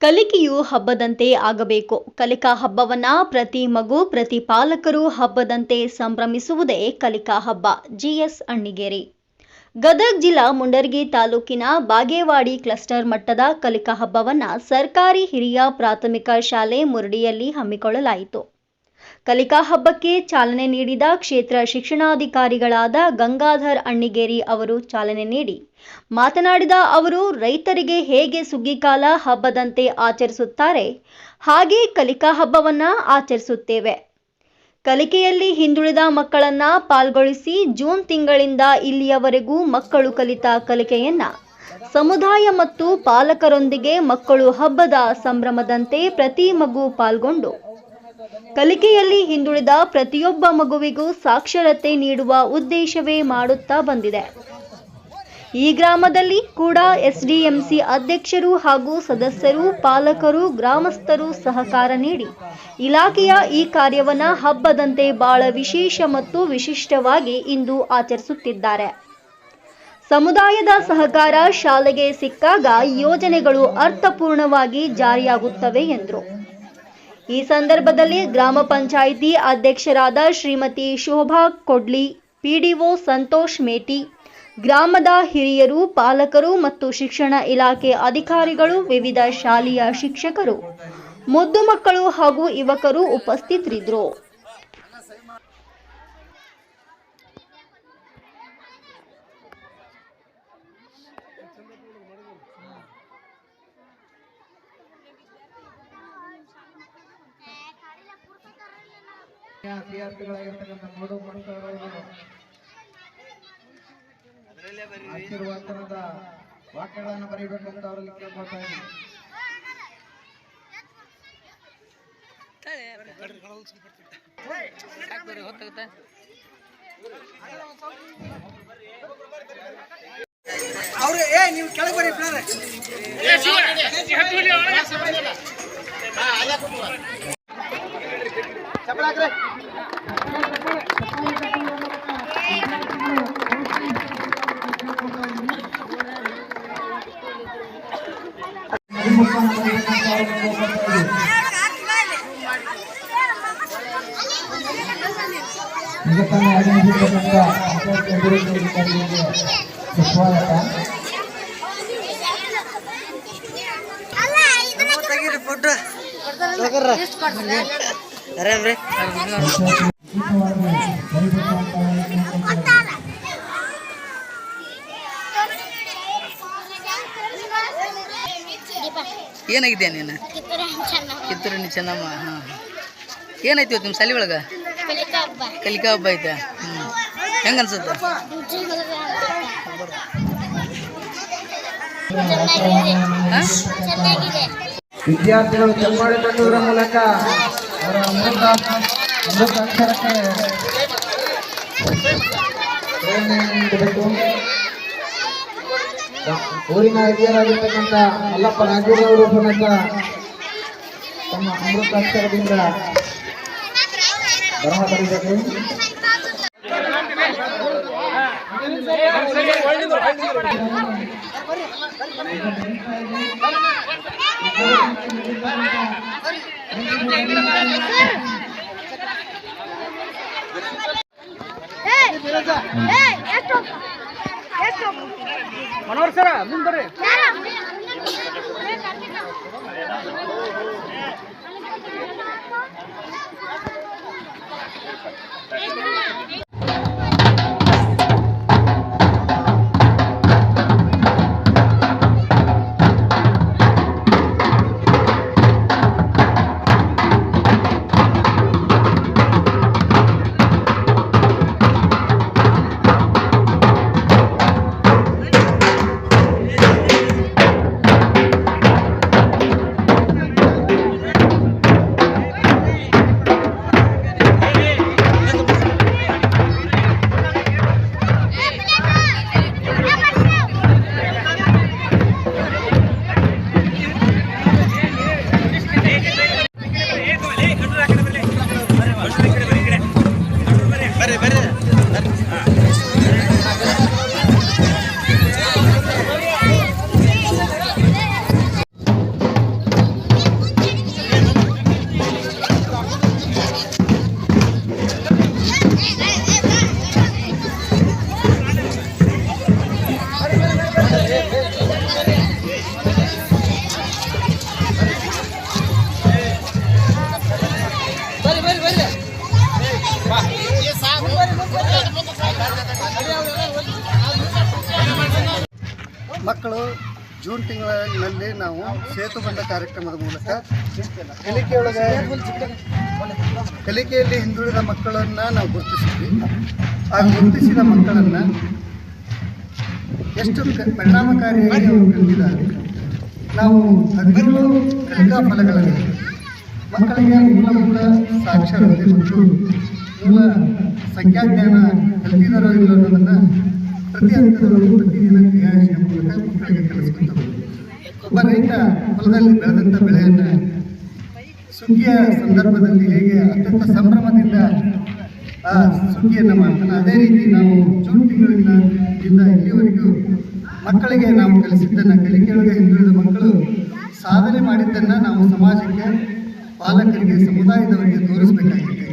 ಕಲಿಕೆಯು ಹಬ್ಬದಂತೆ ಆಗಬೇಕು. ಕಲಿಕಾ ಹಬ್ಬವನ್ನ ಪ್ರತಿ ಮಗು, ಪ್ರತಿ ಪಾಲಕರು ಹಬ್ಬದಂತೆ ಸಂಭ್ರಮಿಸುವುದೇ ಕಲಿಕಾ ಹಬ್ಬ. ಜಿಎಸ್ ಅಣ್ಣಿಗೇರಿ. ಗದಗ ಜಿಲ್ಲಾ ಮುಂಡರಗಿ ತಾಲೂಕಿನ ಬಾಗೇವಾಡಿ ಕ್ಲಸ್ಟರ್ ಮಟ್ಟದ ಕಲಿಕಾ ಹಬ್ಬವನ್ನ ಸರ್ಕಾರಿ ಹಿರಿಯ ಪ್ರಾಥಮಿಕ ಶಾಲೆ ಮುರಡಿಯಲ್ಲಿ ಹಮ್ಮಿಕೊಳ್ಳಲಾಯಿತು. ಕಲಿಕಾ ಹಬ್ಬಕ್ಕೆ ಚಾಲನೆ ನೀಡಿದ ಕ್ಷೇತ್ರ ಶಿಕ್ಷಣಾಧಿಕಾರಿಗಳಾದ ಗಂಗಾಧರ್ ಅಣ್ಣಿಗೇರಿ ಅವರು ಚಾಲನೆ ನೀಡಿ ಮಾತನಾಡಿದ ಅವರು, ರೈತರಿಗೆ ಹೇಗೆ ಸುಗ್ಗಿಕಾಲ ಹಬ್ಬದಂತೆ ಆಚರಿಸುತ್ತಾರೆ ಹಾಗೆ ಕಲಿಕಾ ಹಬ್ಬವನ್ನ ಆಚರಿಸುತ್ತೇವೆ. ಕಲಿಕೆಯಲ್ಲಿ ಹಿಂದುಳಿದ ಮಕ್ಕಳನ್ನ ಪಾಲ್ಗೊಳಿಸಿ ಜೂನ್ ತಿಂಗಳಿಂದ ಇಲ್ಲಿಯವರೆಗೂ ಮಕ್ಕಳು ಕಲಿತ ಕಲಿಕೆಯನ್ನ ಸಮುದಾಯ ಮತ್ತು ಪಾಲಕರೊಂದಿಗೆ ಮಕ್ಕಳು ಹಬ್ಬದ ಸಂಭ್ರಮದಂತೆ ಪ್ರತಿ ಮಗು ಪಾಲ್ಗೊಂಡು ಕಲಿಕೆಯಲ್ಲಿ ಹಿಂದುಳಿದ ಪ್ರತಿಯೊಬ್ಬ ಮಗುವಿಗೂ ಸಾಕ್ಷರತೆ ನೀಡುವ ಉದ್ದೇಶವೇ ಮಾಡುತ್ತಾ ಬಂದಿದೆ. ಈ ಗ್ರಾಮದಲ್ಲಿ ಕೂಡ ಎಸ್ಡಿಎಂಸಿ ಅಧ್ಯಕ್ಷರು ಹಾಗೂ ಸದಸ್ಯರು, ಪಾಲಕರು, ಗ್ರಾಮಸ್ಥರು ಸಹಕಾರ ನೀಡಿ ಇಲಾಖೆಯ ಈ ಕಾರ್ಯವನ್ನ ಹಬ್ಬದಂತೆ ಬಹಳ ವಿಶೇಷ ಮತ್ತು ವಿಶಿಷ್ಟವಾಗಿ ಇಂದು ಆಚರಿಸುತ್ತಿದ್ದಾರೆ. ಸಮುದಾಯದ ಸಹಕಾರ ಶಾಲೆಗೆ ಸಿಕ್ಕಾಗ ಯೋಜನೆಗಳು ಅರ್ಥಪೂರ್ಣವಾಗಿ ಜಾರಿಯಾಗುತ್ತವೆ ಎಂದರು. ಈ ಸಂದರ್ಭದಲ್ಲಿ ಗ್ರಾಮ ಪಂಚಾಯಿತಿ ಅಧ್ಯಕ್ಷರಾದ ಶ್ರೀಮತಿ ಶೋಭಾ ಕೊಡ್ಲಿ, ಪಿಡಿಒ ಸಂತೋಷ್ ಮೇಟಿ, ಗ್ರಾಮದ ಹಿರಿಯರು, ಪಾಲಕರು ಮತ್ತು ಶಿಕ್ಷಣ ಇಲಾಖೆ ಅಧಿಕಾರಿಗಳು, ವಿವಿಧ ಶಾಲೆಯ ಶಿಕ್ಷಕರು, ಮುದ್ದು ಮಕ್ಕಳು ಹಾಗೂ ಯುವಕರು ಉಪಸ್ಥಿತರಿದ್ದರು. ಆಶೀರ್ವಾದದ ವಾಕ್ಯಗಳನ್ನು ಬರೀಬೇಕಂತ ಅವರಲ್ಲಿ ಕೇಳ್ಕೊಳ್ತಾ ಇದ್ದೀನಿ. ನೀವು ಕೆಳಗೆ ಬರೀ ಜಗತ್ತನ್ನು ಆಗಮಿಸಿರ್ತಕ್ಕಂಥ ಅಧಿಕಾರಿಗಳಿಗೆ ಸ್ವಾಗತ. ಏನಾಗಿದೆ ನೀನು? ಕಿತ್ತೂರು ಚೆನ್ನಮ್ಮ. ಹಾಂ, ಏನಾಯ್ತು ಇವತ್ತು ನಿಮ್ಮ ಶಾಲೆ ಒಳಗೆ? ಕಲಿಕಾ ಹಬ್ಬ ಐತೆ. ಹೆಂಗ ಅನ್ಸುತ್ತೆ? ವಿದ್ಯಾರ್ಥಿಗಳು ಚಪ್ಪಾಳೆ ತಟ್ಟುವುದರ ಮೂಲಕ ಅವರ ಅಮೃತ ಅಕ್ಷರಕ್ಕೆ ಪ್ರೇರಣೆ ನೀಡಬೇಕು. ಊರಿನ ಹಿರಿಯರಾಗಿರ್ತಕ್ಕಂಥ ಮಲ್ಲಪ್ಪ ರಾಜೂರವರು ಸಮೇತ ತಮ್ಮ ಅಮೃತ ಅಕ್ಷರದಿಂದ ಬರಹ ಬರೀಬೇಕು. ಮನೋಹರ್ ಸರ ಮುಂದೆ ಮಕ್ಕಳು ಜೂನ್ ತಿಂಗಳಿನಲ್ಲಿ ನಾವು ಸೇತುಬಂಧ ಕಾರ್ಯಕ್ರಮದ ಮೂಲಕ ಕಲಿಕೆಯಲ್ಲಿ ಹಿಂದುಳಿದ ಮಕ್ಕಳನ್ನು ನಾವು ಗುರುತಿಸಿದ್ವಿ. ಆ ಗುರುತಿಸಿದ ಮಕ್ಕಳನ್ನು ಎಷ್ಟು ಪರಿಣಾಮಕಾರಿಯಾಗಿ ಅವರು ಕಲಿತಿದ್ದಾರೆ. ನಾವು 17 ಕಲಿಕಾ ಫಲಗಳಲ್ಲಿ ಮಕ್ಕಳಿಗೆ ಮೂಲಭೂತ ಸಾಕ್ಷರತೆ ಮತ್ತು ಮೂಲ ಸಂಖ್ಯಾಜ್ಞಾನ ಕಲಿತಿದ್ದಾರೋ ಇಲ್ಲ ಅನ್ನೋದನ್ನು ಪ್ರತಿ ಹಂತದಲ್ಲೂ ಪ್ರತಿದಿನ ಕ್ರಿಯಾಶೀಲ ಮೂಲಕ ಮಕ್ಕಳಿಗೆ ಕಲಿಸ್ಕೊಳ್ತಾರೆ. ಒಬ್ಬ ರೈತ ಹೊಲದಲ್ಲಿ ಬೆಳೆದಂಥ ಬೆಳೆಯನ್ನು ಸುಗ್ಗಿಯ ಸಂದರ್ಭದಲ್ಲಿ ಹೇಗೆ ಅತ್ಯಂತ ಸಂಭ್ರಮದಿಂದ ಆ ಸುಗ್ಗಿಯನ್ನು ಮಾಡ್ತಾನೆ, ಅದೇ ರೀತಿ ನಾವು ಜೂನ್ ತಿಂಗಳಿಂದ ಇಲ್ಲಿವರೆಗೂ ಮಕ್ಕಳಿಗೆ ನಾವು ಕಲಿಸಿದ್ದನ್ನು, ಕಲಿಕೆಯೊಳಗೆ ಹಿಂದುಳಿದ ಮಕ್ಕಳು ಸಾಧನೆ ಮಾಡಿದ್ದನ್ನು ನಾವು ಸಮಾಜಕ್ಕೆ, ಪಾಲಕರಿಗೆ, ಸಮುದಾಯದವರಿಗೆ ತೋರಿಸಬೇಕಾಗಿದೆ.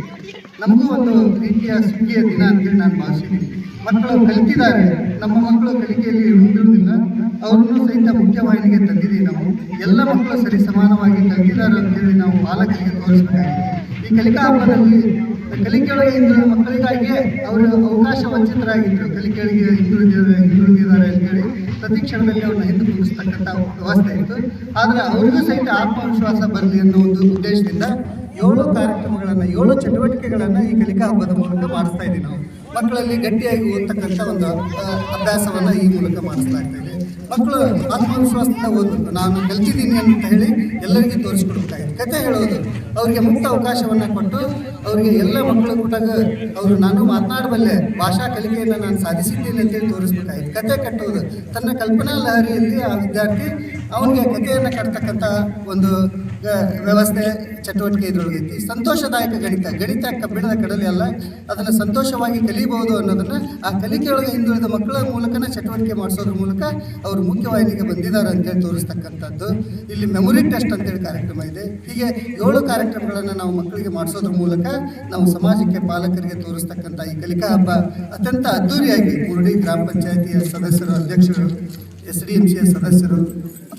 ನಮಗೂ ಒಂದು ರೀತಿಯ ಸುಗ್ಗಿಯ ದಿನ ಅಂತೇಳಿ ನಾನು ಭಾವಿಸಿದ್ದೀನಿ. ಮಕ್ಕಳು ಕಲಿತಿದ್ದಾರೆ, ನಮ್ಮ ಮಕ್ಕಳು ಕಲಿಕೆಯಲ್ಲಿ ಹಿಂದುಳಿದಿಲ್ಲ, ಅವ್ರನ್ನೂ ಸಹಿತ ಮುಖ್ಯವಾಹಿನಿಗೆ ತಂದಿದ್ದೀವಿ. ನಾವು ಎಲ್ಲ ಮಕ್ಕಳು ಸರಿ ಸಮಾನವಾಗಿ ಕಲಿತಿದ್ದಾರೆ ಅಂತೇಳಿ ನಾವು ಪಾಲಕರಿಗೆ ತೋರಿಸಬೇಕಾಗಿದೆ. ಈ ಕಲಿಕಾ ಹಬ್ಬದಲ್ಲಿ ಕಲಿಕೆಯೊಳಗೆ ಹಿಂದುಳಿದ ಮಕ್ಕಳಿಗಾಗಿಯೇ ಅವರು ಅವಕಾಶ ವಂಚಿತರಾಗಿದ್ದರು. ಕಲಿಕೆಯೊಳಗೆ ಹಿಂದುಳಿದಿದ್ದಾರೆ ಅಂತೇಳಿ ಪ್ರತಿ ಕ್ಷಣದಲ್ಲಿ ಅವ್ರನ್ನ ಹಿಂದೆ ಕುಂದಿಸ್ತಕ್ಕಂಥ ವ್ಯವಸ್ಥೆ ಇತ್ತು. ಆದರೆ ಅವ್ರಿಗೂ ಸಹಿತ ಆತ್ಮವಿಶ್ವಾಸ ಬರಲಿ ಅನ್ನೋ ಒಂದು ಉದ್ದೇಶದಿಂದ 7 ಕಾರ್ಯಕ್ರಮಗಳನ್ನು, 7 ಚಟುವಟಿಕೆಗಳನ್ನು ಈ ಕಲಿಕಾ ಹಬ್ಬದ ಮೂಲಕ ಮಾಡಿಸ್ತಾ ಇದ್ದೀವಿ. ನಾವು ಮಕ್ಕಳಲ್ಲಿ ಗಟ್ಟಿಯಾಗಿ ಓದ್ತಕ್ಕಂಥ ಒಂದು ಅಭ್ಯಾಸವನ್ನು ಈ ಮೂಲಕ ಮಾಡಿಸ್ತಾ ಇದ್ದೇವೆ. ಮಕ್ಕಳು ಆತ್ಮವಿಶ್ವಾಸದಿಂದ ಓದಬೇಕು. ನಾನು ಕಲ್ತಿದ್ದೀನಿ ಅಂತ ಹೇಳಿ ಎಲ್ಲರಿಗೂ ತೋರಿಸ್ಕೊಡ್ಬೇಕಾಗಿದೆ. ಕತೆ ಹೇಳೋದು, ಅವರಿಗೆ ಮುಕ್ತ ಅವಕಾಶವನ್ನು ಕೊಟ್ಟು ಅವರಿಗೆ ಎಲ್ಲ ಮಕ್ಕಳು ಕೂಟಾಗ ಅವರು ನಾನು ಮಾತನಾಡಬಲ್ಲೆ, ಭಾಷಾ ಕಲಿಕೆಯನ್ನು ನಾನು ಸಾಧಿಸಿದ್ದೀನಿ ಅಂತೇಳಿ ತೋರಿಸ್ಬೇಕಾಗಿದೆ. ಕತೆ ಕಟ್ಟೋದು, ತನ್ನ ಕಲ್ಪನಾ ಲಹರಿಯಲ್ಲಿ ಆ ವಿದ್ಯಾರ್ಥಿ ಅವನಿಗೆ ಕಥೆಯನ್ನು ಕಟ್ತಕ್ಕಂಥ ಒಂದು ವ್ಯವಸ್ಥೆ, ಚಟುವಟಿಕೆ ಇದರೊಳಗೈತಿ. ಸಂತೋಷದಾಯಕ ಗಣಿತ ಕಬ್ಬಿಣದ ಕಡಲೆ ಅಲ್ಲ, ಅದನ್ನು ಸಂತೋಷವಾಗಿ ಕಲಿಬಹುದು ಅನ್ನೋದನ್ನು ಆ ಕಲಿಕೆಯೊಳಗೆ ಹಿಂದುಳಿದ ಮಕ್ಕಳ ಮೂಲಕನೇ ಚಟುವಟಿಕೆ ಮಾಡಿಸೋದ್ರ ಮೂಲಕ ಅವರು ಮುಖ್ಯವಾಹಿನಿಗೆ ಬಂದಿದ್ದಾರೆ ಅಂತೇಳಿ ತೋರಿಸ್ತಕ್ಕಂಥದ್ದು. ಇಲ್ಲಿ ಮೆಮೊರಿ ಟೆಸ್ಟ್ ಅಂತೇಳಿ ಕಾರ್ಯಕ್ರಮ ಇದೆ. ಹೀಗೆ 7 ಕಾರ್ಯಕ್ರಮಗಳನ್ನು ನಾವು ಮಕ್ಕಳಿಗೆ ಮಾಡಿಸೋದ್ರ ಮೂಲಕ ನಾವು ಸಮಾಜಕ್ಕೆ, ಪಾಲಕರಿಗೆ ತೋರಿಸ್ತಕ್ಕಂಥ ಈ ಕಲಿಕಾ ಹಬ್ಬ ಅತ್ಯಂತ ಅದ್ಧೂರಿಯಾಗಿ ಮುರುಡಿ ಗ್ರಾಮ ಪಂಚಾಯಿತಿಯ ಸದಸ್ಯರು, ಅಧ್ಯಕ್ಷರು, SDMC ಸದಸ್ಯರು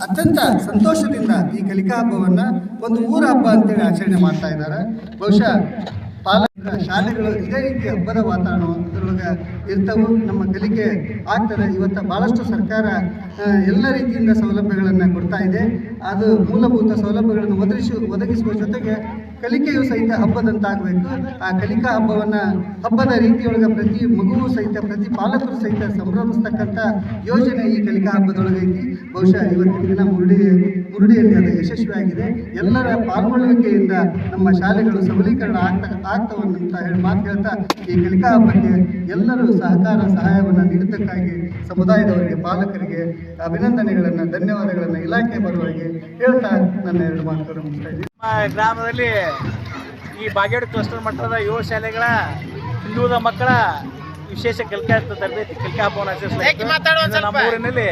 ಅತ್ಯಂತ ಸಂತೋಷದಿಂದ ಈ ಕಲಿಕಾ ಹಬ್ಬವನ್ನು ಒಂದು ಊರ ಹಬ್ಬ ಅಂತೇಳಿ ಆಚರಣೆ ಮಾಡ್ತಾ ಇದ್ದಾರೆ. ಬಹುಶಃ ಪಾಲಕರ ಶಾಲೆಗಳು ಇದೇ ರೀತಿ ಹಬ್ಬದ ವಾತಾವರಣ ಅದರೊಳಗೆ ಇರ್ತವೆ. ನಮ್ಮ ಕಲಿಕೆ ಆಗ್ತದೆ. ಇವತ್ತು ಭಾಳಷ್ಟು ಸರ್ಕಾರ ಎಲ್ಲ ರೀತಿಯಿಂದ ಸೌಲಭ್ಯಗಳನ್ನು ಕೊಡ್ತಾ ಇದೆ. ಅದು ಮೂಲಭೂತ ಸೌಲಭ್ಯಗಳನ್ನು ಒದಗಿಸುವ ಜೊತೆಗೆ ಕಲಿಕೆಯು ಸಹಿತ ಹಬ್ಬದಂತಾಗಬೇಕು. ಆ ಕಲಿಕಾ ಹಬ್ಬವನ್ನು ಹಬ್ಬದ ರೀತಿಯೊಳಗೆ ಪ್ರತಿ ಮಗುವು ಸಹಿತ, ಪ್ರತಿ ಪಾಲಕರು ಸಹಿತ ಸಂಭ್ರಮಿಸ್ತಕ್ಕಂಥ ಯೋಜನೆ ಈ ಕಲಿಕಾ ಹಬ್ಬದೊಳಗೆ ಐತಿ. ಬಹುಶಃ ಇವತ್ತಿನ ದಿನ ಮುರುಡಿಯಲ್ಲಿ ಅದು ಯಶಸ್ವಿಯಾಗಿದೆ. ಎಲ್ಲರ ಪಾಲ್ಗೊಳ್ಳುವಿಕೆಯಿಂದ ನಮ್ಮ ಶಾಲೆಗಳು ಸಬಲೀಕರಣ ಆಗ್ತವಂತ ಹೇಳಿ ಮಾತು ಹೇಳ್ತಾ ಈ ಕಲಿಕಾ ಹಬ್ಬಕ್ಕೆ ಎಲ್ಲರೂ ಸಹಾಯವನ್ನು ನೀಡುವುದಕ್ಕಾಗಿ ಸಮುದಾಯದವರಿಗೆ, ಪಾಲಕರಿಗೆ ಅಭಿನಂದನೆಗಳನ್ನು, ಧನ್ಯವಾದಗಳನ್ನು ಇಲಾಖೆ ಪರವಾಗಿ ಹೇಳ್ತಾ ನನ್ನ 2 ಮಾತುಗಳನ್ನು ಮುಗಿಸ್ತಾ ಇದ್ದೀನಿ. ಗ್ರಾಮದಲ್ಲಿ ಈ ಬಾಗೇವಾಡಿ ಕ್ಲಸ್ಟರ್ ಮಟ್ಟದ 7 ಶಾಲೆಗಳ ಹಿಂದುಳಿದ ಮಕ್ಕಳ ವಿಶೇಷ ಕಲಿಕಾ ತರಬೇತಿ ಕಲಿಕಾ ಹಬ್ಬವನ್ನು ಆಚರಿಸಲಾಯಿತು. ನಮ್ಮೂರಿನಲ್ಲಿ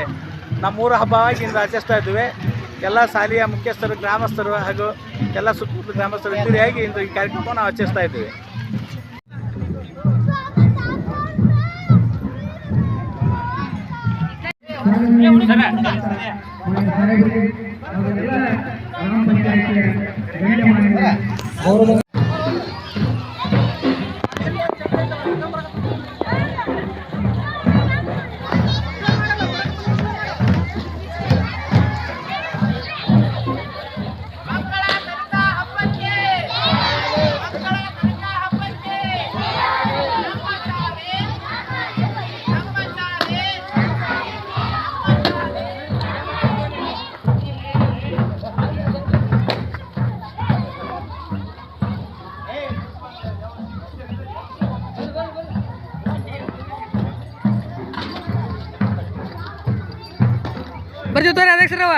ನಮ್ಮೂರ ಹಬ್ಬವಾಗಿ ಇಂದು ಆಚರಿಸ್ತಾ ಇದ್ದೇವೆ. ಎಲ್ಲ ಶಾಲೆಯ ಮುಖ್ಯಸ್ಥರು, ಗ್ರಾಮಸ್ಥರು ಹಾಗೂ ಎಲ್ಲ ಸುತ್ತಮುತ್ತ ಗ್ರಾಮಸ್ಥರು ಇದ್ದರಿಯಾಗಿ ಇಂದು ಈ ಕಾರ್ಯಕ್ರಮವನ್ನು ಆಚರಿಸ್ತಾ ಇದ್ದೇವೆ. ಬರ್ತೀವಿ ತೋರಿ ಅಧ್ಯಕ್ಷರವ.